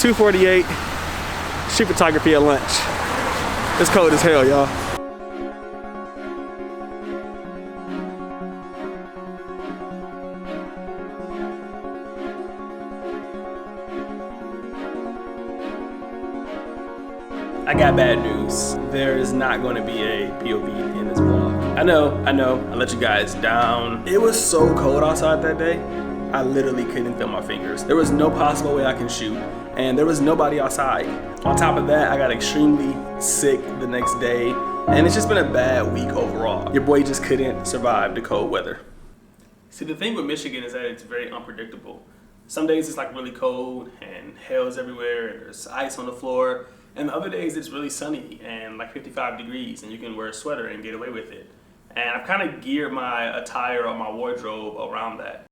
2:48, street photography at lunch. It's cold as hell, y'all. I got bad news. There is not going to be a POV in this vlog. I know, I let you guys down. It was so cold outside that day, I literally couldn't feel my fingers. There was no possible way I can shoot, and there was nobody outside. On top of that, I got extremely sick the next day, and it's just been a bad week overall. Your boy just couldn't survive the cold weather. See, the thing with Michigan is that it's very unpredictable. Some days it's like really cold and hail's everywhere, and there's ice on the floor. And the other days it's really sunny and like 55 degrees and you can wear a sweater and get away with it. And I've kind of geared my attire or my wardrobe around that.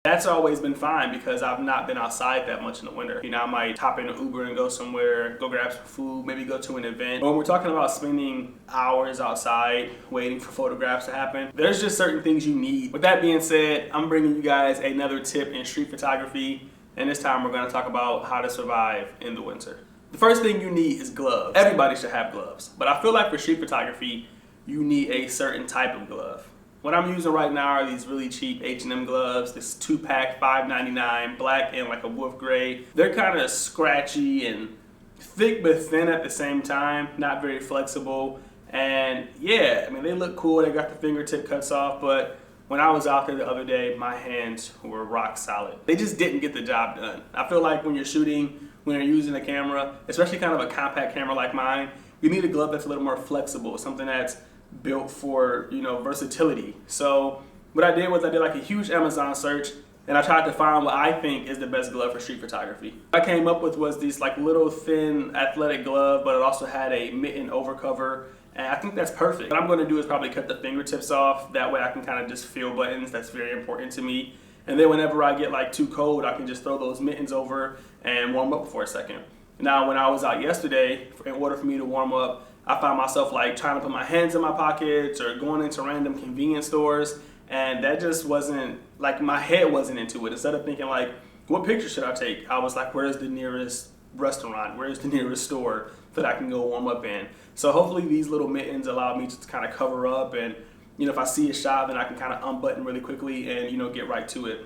That's always been fine because I've not been outside that much in the winter. You know, I might hop in an Uber and go somewhere, go grab some food, maybe go to an event. But when we're talking about spending hours outside waiting for photographs to happen, there's just certain things you need. With that being said, I'm bringing you guys another tip in street photography. And this time we're gonna talk about how to survive in the winter. The first thing you need is gloves. Everybody should have gloves. But I feel like for street photography, you need a certain type of glove. What I'm using right now are these really cheap H&M gloves, this 2-pack, $5.99, black and like a wolf gray. They're kind of scratchy and thick but thin at the same time, not very flexible. And yeah, I mean, they look cool, they got the fingertip cuts off, but when I was out there the other day, my hands were rock solid. They just didn't get the job done. I feel like when you're shooting, when you're using a camera, especially kind of a compact camera like mine, you need a glove that's a little more flexible, something that's built for, you know, versatility. So what I did was I did like a huge Amazon search and I tried to find what I think is the best glove for street photography. What I came up with was this like little thin athletic glove, but it also had a mitten overcover, and I think that's perfect. What I'm going to do is probably cut the fingertips off. That way I can kind of just feel buttons. That's very important to me. And then whenever I get like too cold, I can just throw those mittens over and warm up for a second. Now, when I was out yesterday, in order for me to warm up, I found myself like trying to put my hands in my pockets or going into random convenience stores, and that just wasn't, like, my head wasn't into it. Instead of thinking like, what picture should I take? I was like, where's the nearest restaurant? Where's the nearest store that I can go warm up in? So hopefully these little mittens allow me to kind of cover up, and you know, if I see a shot, then I can kind of unbutton really quickly and, you know, get right to it.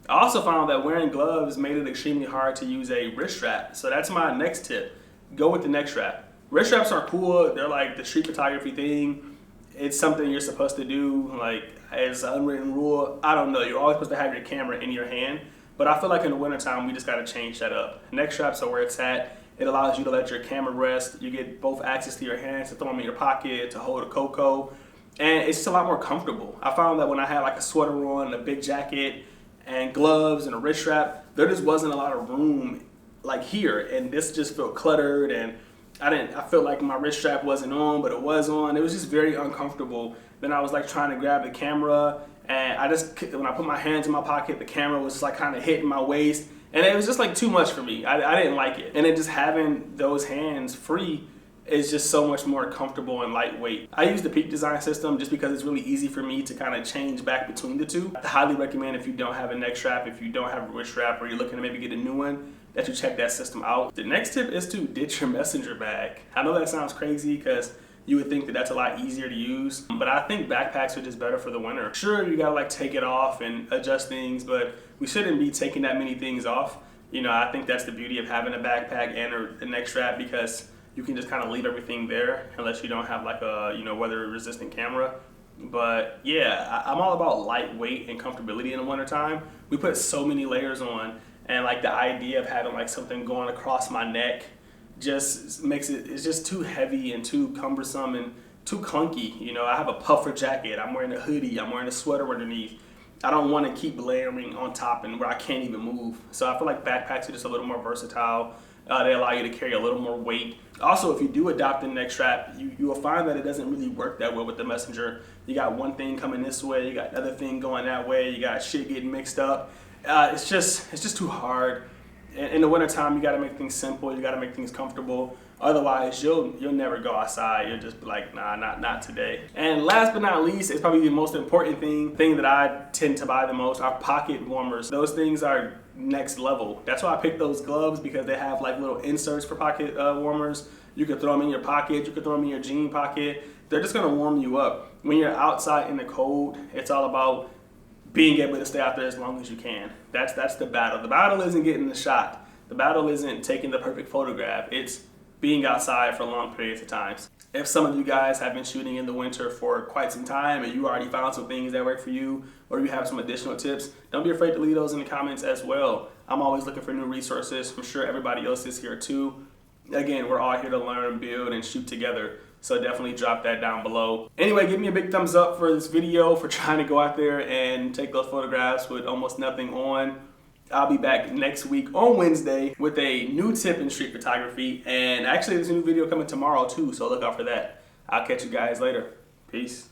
I also found that wearing gloves made it extremely hard to use a wrist strap. So that's my next tip. Go with the neck strap. Wrist straps are cool. They're like the street photography thing. It's something you're supposed to do, like as an unwritten rule. I don't know, you're always supposed to have your camera in your hand, but I feel like in the wintertime, we just gotta change that up. Neck straps are where it's at. It allows you to let your camera rest. You get both access to your hands, to throw them in your pocket, to hold a cocoa, and it's just a lot more comfortable. I found that when I had like a sweater on, a big jacket, and gloves and a wrist strap, there just wasn't a lot of room like here, and this just felt cluttered, and I felt like my wrist strap wasn't on, but it was on. It was just very uncomfortable. Then I was like trying to grab the camera, and when I put my hands in my pocket, the camera was just like kind of hitting my waist, and it was just like too much for me. I didn't like it. And then just having those hands free is just so much more comfortable and lightweight. I use the Peak Design system just because it's really easy for me to kind of change back between the two. I highly recommend, if you don't have a neck strap, if you don't have a wrist strap, or you're looking to maybe get a new one, that you check that system out. The next tip is to ditch your messenger bag. I know that sounds crazy because you would think that that's a lot easier to use, but I think backpacks are just better for the winter. Sure, you gotta like take it off and adjust things, but we shouldn't be taking that many things off. You know, I think that's the beauty of having a backpack and a neck strap, because you can just kind of leave everything there unless you don't have like a, you know, weather resistant camera. But yeah, I'm all about lightweight and comfortability in the wintertime. We put so many layers on, and like the idea of having like something going across my neck just makes it's just too heavy and too cumbersome and too clunky. You know, I have a puffer jacket, I'm wearing a hoodie, I'm wearing a sweater underneath. I don't want to keep layering on top and where I can't even move. So I feel like backpacks are just a little more versatile. They allow you to carry a little more weight. Also, if you do adopt a neck strap, you will find that it doesn't really work that well with the messenger. You got one thing coming this way, you got another thing going that way, you got shit getting mixed up. It's just too hard. In the wintertime, you got to make things simple, you got to make things comfortable. Otherwise, you'll never go outside. You'll just be like, nah, not today. And last but not least, it's probably the most important thing that I tend to buy the most are pocket warmers. Those things are next level. That's why I picked those gloves, because they have like little inserts for pocket warmers. You can throw them in your pocket. You can throw them in your jean pocket. They're just gonna warm you up. When you're outside in the cold, it's all about being able to stay out there as long as you can. That's the battle. The battle isn't getting the shot. The battle isn't taking the perfect photograph. It's being outside for long periods of time. If some of you guys have been shooting in the winter for quite some time and you already found some things that work for you, or you have some additional tips, don't be afraid to leave those in the comments as well. I'm always looking for new resources. I'm sure everybody else is here too. Again, we're all here to learn, build, and shoot together. So definitely drop that down below. Anyway, give me a big thumbs up for this video, for trying to go out there and take those photographs with almost nothing on. I'll be back next week on Wednesday with a new tip in street photography. And actually there's a new video coming tomorrow too, so look out for that. I'll catch you guys later. Peace.